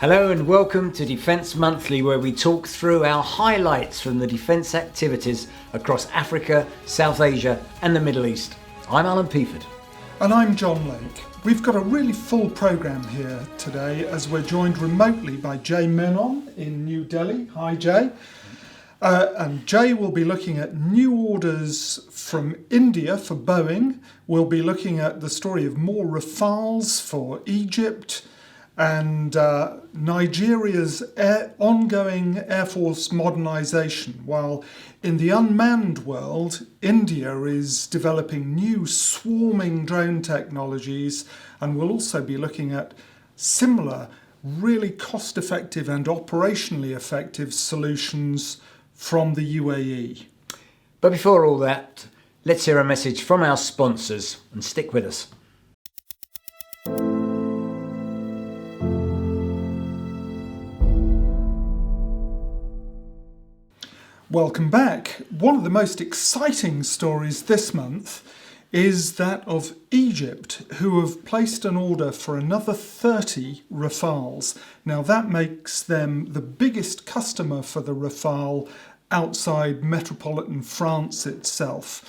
Hello and welcome to Defence Monthly, where we talk through our highlights from the defence activities across Africa, South Asia and the Middle East. I'm Alan Peaford. And I'm Jon Lake. We've got a really full programme here today as we're joined remotely by Jay Menon in New Delhi. Hi Jay. And Jay will be looking at new orders from India for Boeing. We'll be looking at the story of more Rafales for Egypt and Nigeria's ongoing Air Force modernisation, while in the unmanned world, India is developing new swarming drone technologies, and we'll also be looking at similar, really cost-effective and operationally effective solutions from the UAE. But before all that, let's hear a message from our sponsors and stick with us. Welcome back. One of the most exciting stories this month is that of Egypt, who have placed an order for another 30 Rafales. Now that makes them the biggest customer for the Rafale outside metropolitan France itself.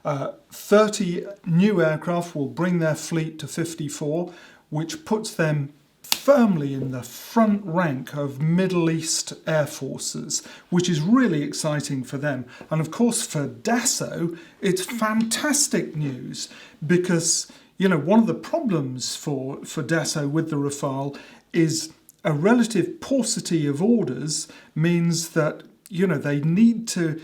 30 new aircraft will bring their fleet to 54, which puts them firmly in the front rank of Middle East air forces, which is really exciting for them. And of course for Dassault, it's fantastic news because, you know, one of the problems for Dassault with the Rafale is a relative paucity of orders means that, you know, they need to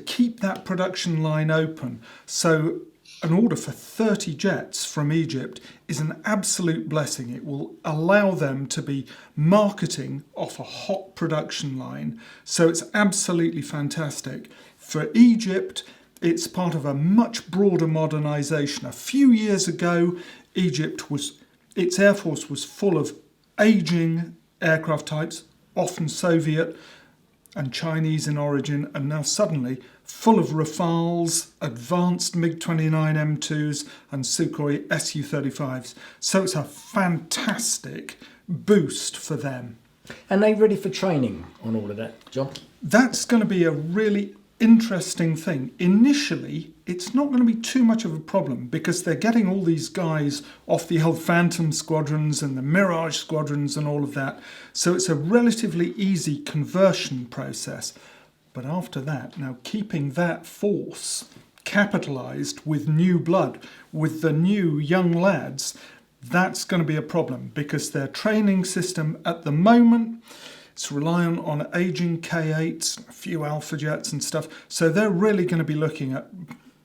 keep that production line open. So an order for 30 jets from Egypt is an absolute blessing. It will allow them to be marketing off a hot production line. So it's absolutely fantastic. For Egypt, it's part of a much broader modernisation. A few years ago, its Air Force was full of ageing aircraft types, often Soviet and Chinese in origin, and now suddenly full of Rafales, advanced MiG-29 M2s and Sukhoi Su-35s. So it's a fantastic boost for them. And they ready for training on all of that, John? That's going to be a really interesting thing. Initially, it's not going to be too much of a problem because they're getting all these guys off the old Phantom squadrons and the Mirage squadrons and all of that. So it's a relatively easy conversion process. But after that, now keeping that force capitalised with new blood, with the new young lads, that's going to be a problem because their training system at the moment, it's reliant on aging K8s, a few Alpha jets and stuff. So they're really going to be looking at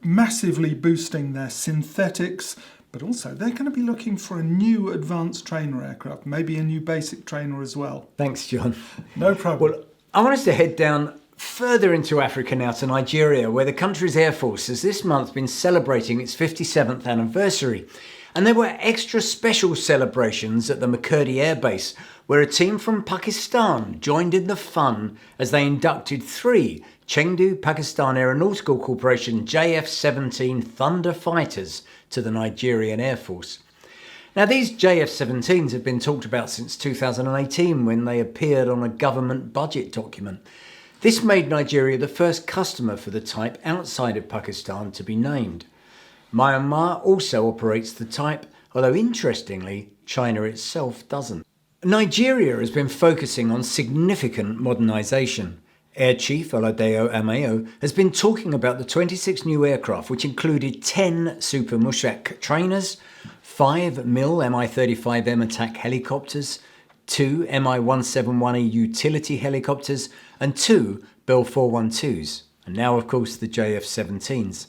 massively boosting their synthetics, but also they're going to be looking for a new advanced trainer aircraft, maybe a new basic trainer as well. Thanks, John. No problem. Well, I want us to head down further into Africa now to Nigeria, where the country's Air Force has this month been celebrating its 57th anniversary. And there were extra special celebrations at the Makurdi Air Base, where a team from Pakistan joined in the fun as they inducted 3 Chengdu Pakistan Aeronautical Corporation JF-17 Thunder fighters to the Nigerian Air Force. Now, these JF-17s have been talked about since 2018 when they appeared on a government budget document. This made Nigeria the first customer for the type outside of Pakistan to be named. Myanmar also operates the type, although interestingly, China itself doesn't. Nigeria has been focusing on significant modernisation. Air Chief Oladeo Ameo has been talking about the 26 new aircraft, which included 10 Super Mushak trainers, 5 MIL Mi-35M attack helicopters, 2 Mi-171E utility helicopters, and 2 Bell 412s, and now of course the JF-17s.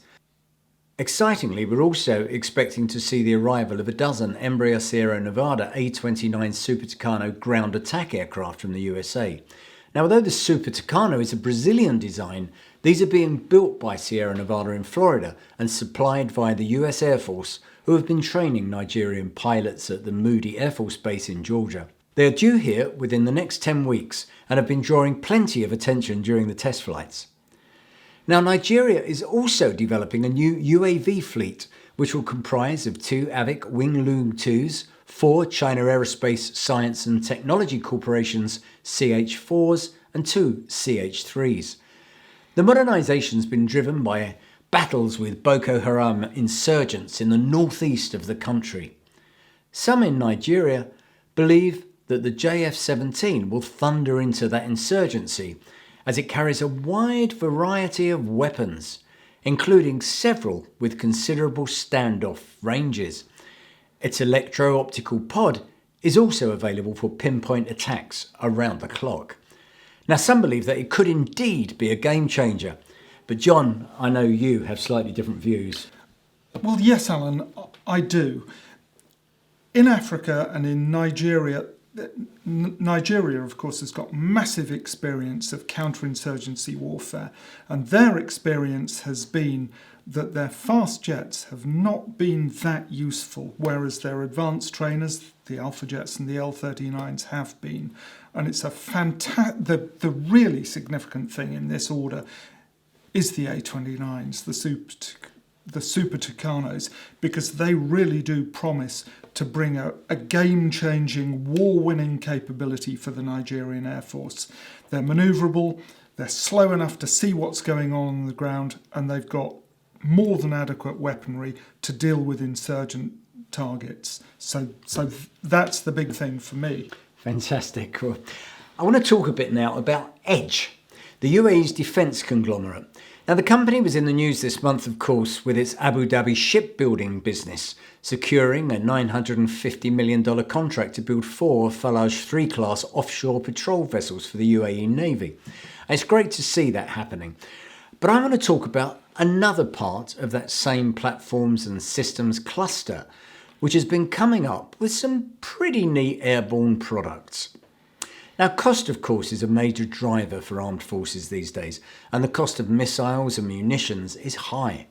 Excitingly, we're also expecting to see the arrival of a dozen Embraer Sierra Nevada A-29 Super Tucano ground attack aircraft from the USA. Now, although the Super Tucano is a Brazilian design, these are being built by Sierra Nevada in Florida and supplied via the US Air Force, who have been training Nigerian pilots at the Moody Air Force Base in Georgia. They are due here within the next 10 weeks and have been drawing plenty of attention during the test flights. Now, Nigeria is also developing a new UAV fleet which will comprise of 2 Avic Wingloom 2s, 4 China Aerospace Science and Technology Corporation's CH-4s and 2 CH-3s. The modernisation has been driven by battles with Boko Haram insurgents in the northeast of the country. Some in Nigeria believe that the JF-17 will thunder into that insurgency as it carries a wide variety of weapons, including several with considerable standoff ranges. Its electro-optical pod is also available for pinpoint attacks around the clock. Now, some believe that it could indeed be a game changer, but John, I know you have slightly different views. Well, yes, Alan, I do. In Africa and in Nigeria, Nigeria, of course, has got massive experience of counterinsurgency warfare, and their experience has been that their fast jets have not been that useful, whereas their advanced trainers, the Alpha jets and the L-39s, have been. And it's the really significant thing in this order is the A-29s, the Super Tucanos, because they really do promise to bring a game-changing, war-winning capability for the Nigerian Air Force. They're manoeuvrable, they're slow enough to see what's going on the ground, and they've got more than adequate weaponry to deal with insurgent targets. So that's the big thing for me. Fantastic. Well, I want to talk a bit now about Edge, the UAE's defence conglomerate. Now, the company was in the news this month, of course, with its Abu Dhabi shipbuilding business, securing a $950 million contract to build 4 Falaj 3 class offshore patrol vessels for the UAE Navy. And it's great to see that happening. But I want to talk about another part of that same platforms and systems cluster, which has been coming up with some pretty neat airborne products. Now, cost, of course, is a major driver for armed forces these days, and the cost of missiles and munitions is high.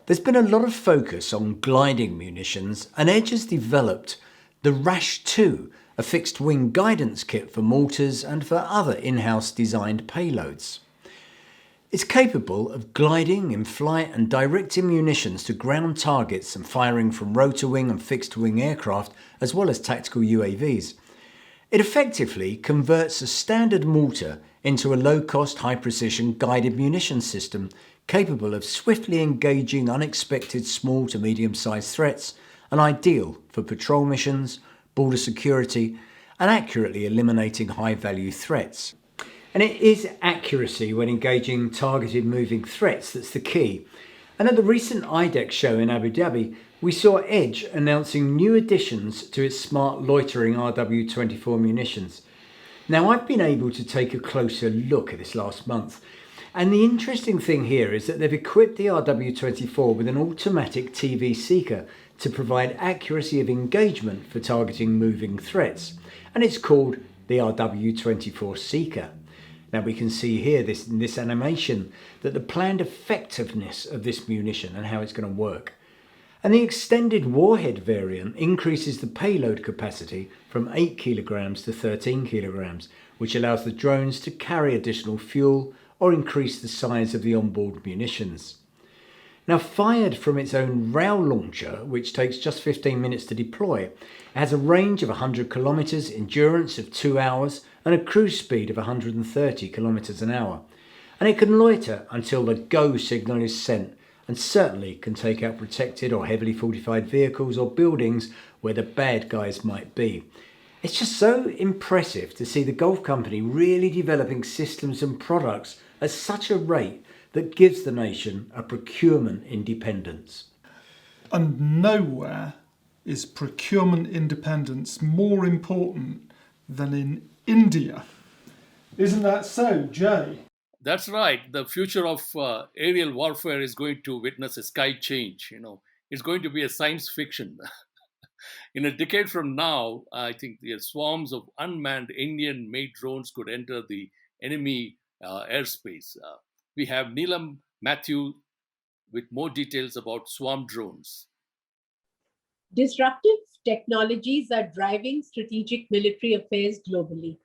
There's been a lot of focus on gliding munitions, and Edge has developed the Rash 2, a fixed-wing guidance kit for mortars and for other in-house designed payloads. It's capable of gliding in flight and directing munitions to ground targets and firing from rotor-wing and fixed-wing aircraft, as well as tactical UAVs. It effectively converts a standard mortar into a low-cost, high-precision guided munition system capable of swiftly engaging unexpected small to medium-sized threats and ideal for patrol missions, border security, and accurately eliminating high-value threats. And it is accuracy when engaging targeted moving threats that's the key. And at the recent IDEX show in Abu Dhabi, we saw Edge announcing new additions to its smart loitering RW24 munitions. Now, I've been able to take a closer look at this last month, and the interesting thing here is that they've equipped the RW24 with an automatic TV seeker to provide accuracy of engagement for targeting moving threats, and it's called the RW24 Seeker. Now, we can see here in this animation that the planned effectiveness of this munition and how it's going to work. And the extended warhead variant increases the payload capacity from 8 kilograms to 13 kilograms, which allows the drones to carry additional fuel or increase the size of the onboard munitions. Now, fired from its own rail launcher, which takes just 15 minutes to deploy, it has a range of 100 kilometers, endurance of 2 hours, and a cruise speed of 130 kilometers an hour. And it can loiter until the go signal is sent, and certainly can take out protected or heavily fortified vehicles or buildings where the bad guys might be. It's just so impressive to see the Gulf company really developing systems and products at such a rate that gives the nation a procurement independence. And nowhere is procurement independence more important than in India. Isn't that so, Jay? That's right. The future of aerial warfare is going to witness a sky change. It's going to be a science fiction. In a decade from now, I think the swarms of unmanned Indian-made drones could enter the enemy airspace. We have Neelam Matthew with more details about swarm drones. Disruptive technologies are driving strategic military affairs globally.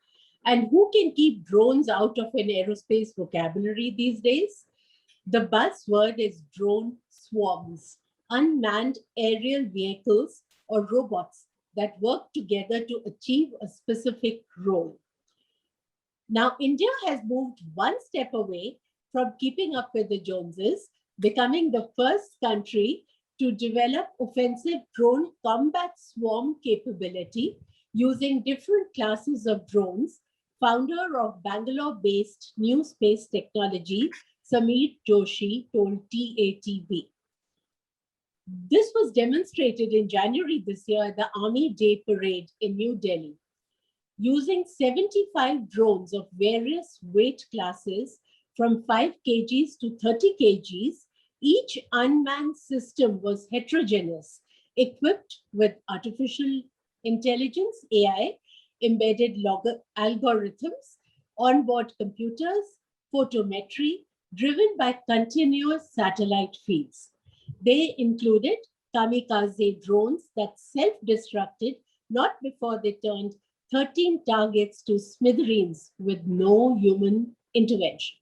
And who can keep drones out of an aerospace vocabulary these days? The buzzword is drone swarms. unmanned aerial vehicles or robots that work together to achieve a specific role. Now, India has moved one step away from keeping up with the Joneses, becoming the first country to develop offensive drone combat swarm capability using different classes of drones. Founder of Bangalore-based New Space Technology, Sameer Joshi, told TATV. This was demonstrated in January this year at the Army Day Parade in New Delhi. Using 75 drones of various weight classes from 5 kgs to 30 kgs, each unmanned system was heterogeneous, equipped with artificial intelligence, AI, embedded algorithms, onboard computers, photometry, driven by continuous satellite feeds. They included kamikaze drones that self-destructed not before they turned 13 targets to smithereens with no human intervention.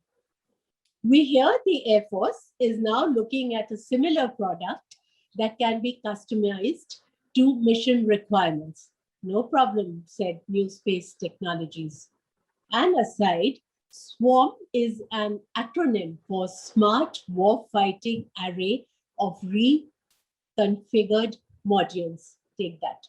We hear the Air Force is now looking at a similar product that can be customized to mission requirements. No problem, said New Space Technologies. And aside, SWARM is an acronym for Smart Warfighting Array of Reconfigured Modules. Take that.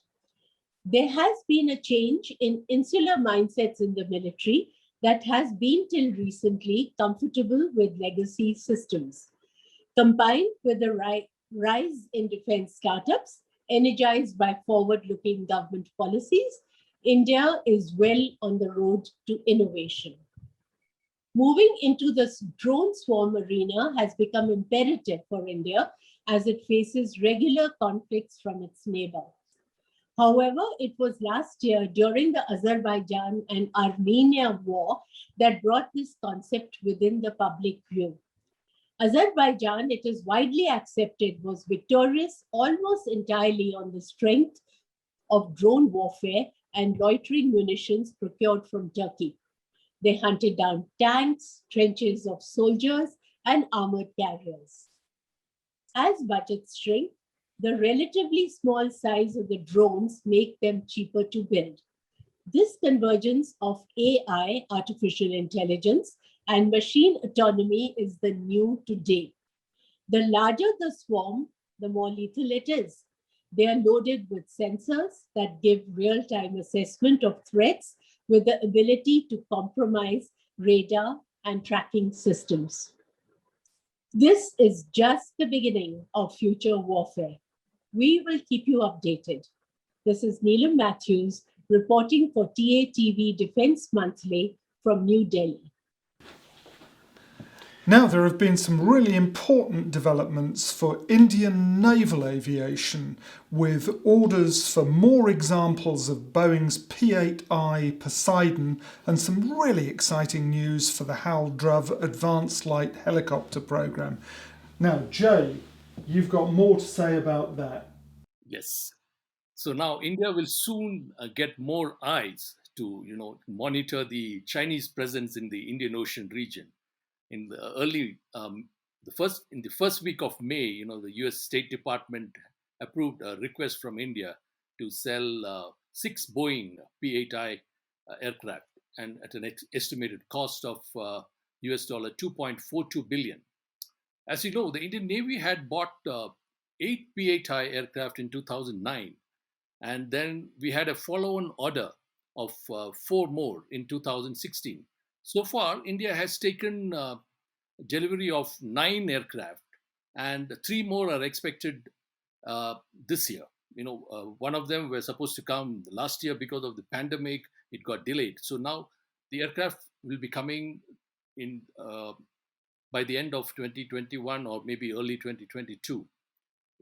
There has been a change in insular mindsets in the military that has been till recently comfortable with legacy systems. Combined with the rise in defense startups, energized by forward-looking government policies, India is well on the road to innovation. Moving into the drone swarm arena has become imperative for India as it faces regular conflicts from its neighbor. However, it was last year during the Azerbaijan and Armenia war that brought this concept within the public view. Azerbaijan, it is widely accepted, was victorious almost entirely on the strength of drone warfare and loitering munitions procured from Turkey. They hunted down tanks, trenches of soldiers, and armored carriers. As budgets shrink, the relatively small size of the drones make them cheaper to build. This convergence of AI, artificial intelligence, and machine autonomy is the new today. The larger the swarm, the more lethal it is. They are loaded with sensors that give real-time assessment of threats with the ability to compromise radar and tracking systems. This is just the beginning of future warfare. We will keep you updated. This is Neelam Matthews reporting for TATV Defence Monthly from New Delhi. Now, there have been some really important developments for Indian naval aviation, with orders for more examples of Boeing's P8-i Poseidon and some really exciting news for the HAL Druv Advanced Light Helicopter program. Now, Jay, you've got more to say about that. Yes. So now India will soon get more eyes to monitor the Chinese presence in the Indian Ocean region. In the first week of May, the U.S. State Department approved a request from India to sell 6 Boeing P8-i aircraft, and at an estimated cost of US dollar 2.42 billion. As you know, the Indian Navy had bought 8 P8-i aircraft in 2009, and then we had a follow-on order of 4 more in 2016. So far, India has taken delivery of 9 aircraft, and 3 more are expected this year. One of them were supposed to come last year because of the pandemic. It got delayed. So now the aircraft will be coming in by the end of 2021 or maybe early 2022,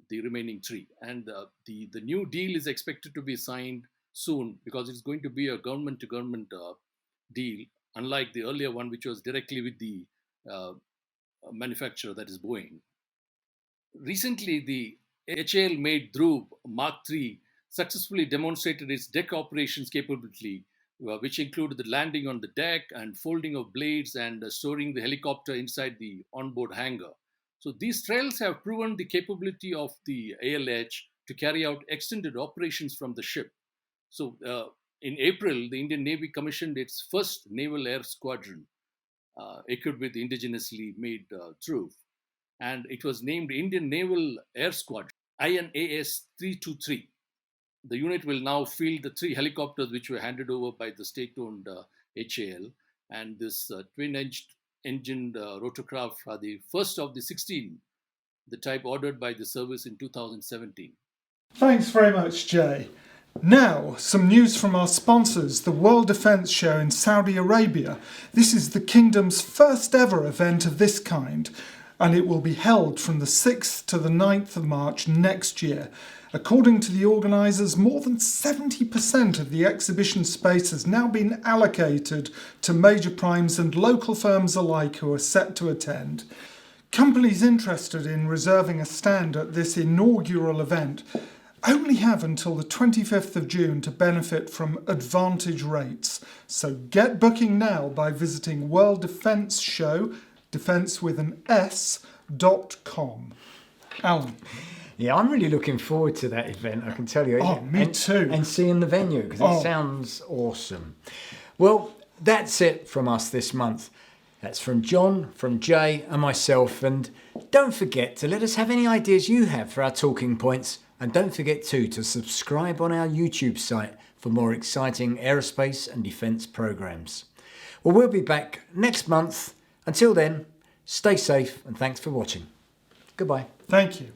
the remaining 3. And the new deal is expected to be signed soon because it's going to be a government-to-government deal, unlike the earlier one, which was directly with the manufacturer, that is Boeing. Recently, the HAL-made Dhruv Mark III successfully demonstrated its deck operations capability, which included the landing on the deck and folding of blades and storing the helicopter inside the onboard hangar. So these trials have proven the capability of the ALH to carry out extended operations from the ship. So in April, the Indian Navy commissioned its first naval air squadron, equipped with indigenously made troops. And it was named Indian Naval Air Squadron, INAS 323. The unit will now field the 3 helicopters which were handed over by the state-owned HAL. And this twin-engined rotorcraft are the first of the 16, the type ordered by the service in 2017. Thanks very much, Jay. Now, some news from our sponsors, the World Defence Show in Saudi Arabia. This is the kingdom's first ever event of this kind, and it will be held from the 6th to the 9th of March next year. According to the organisers, more than 70% of the exhibition space has now been allocated to major primes and local firms alike who are set to attend. Companies interested in reserving a stand at this inaugural event only have until the 25th of June to benefit from advantage rates. So get booking now by visiting World Defence Show, defence with an S.com. Alan. Yeah, I'm really looking forward to that event, I can tell you. Oh, me too. And seeing the venue, because it sounds awesome. Well, that's it from us this month. That's from John, from Jay and myself. And don't forget to let us have any ideas you have for our talking points. And don't forget too to subscribe on our YouTube site for more exciting aerospace and defence programmes. Well, we'll be back next month. Until then, stay safe and thanks for watching. Goodbye. Thank you.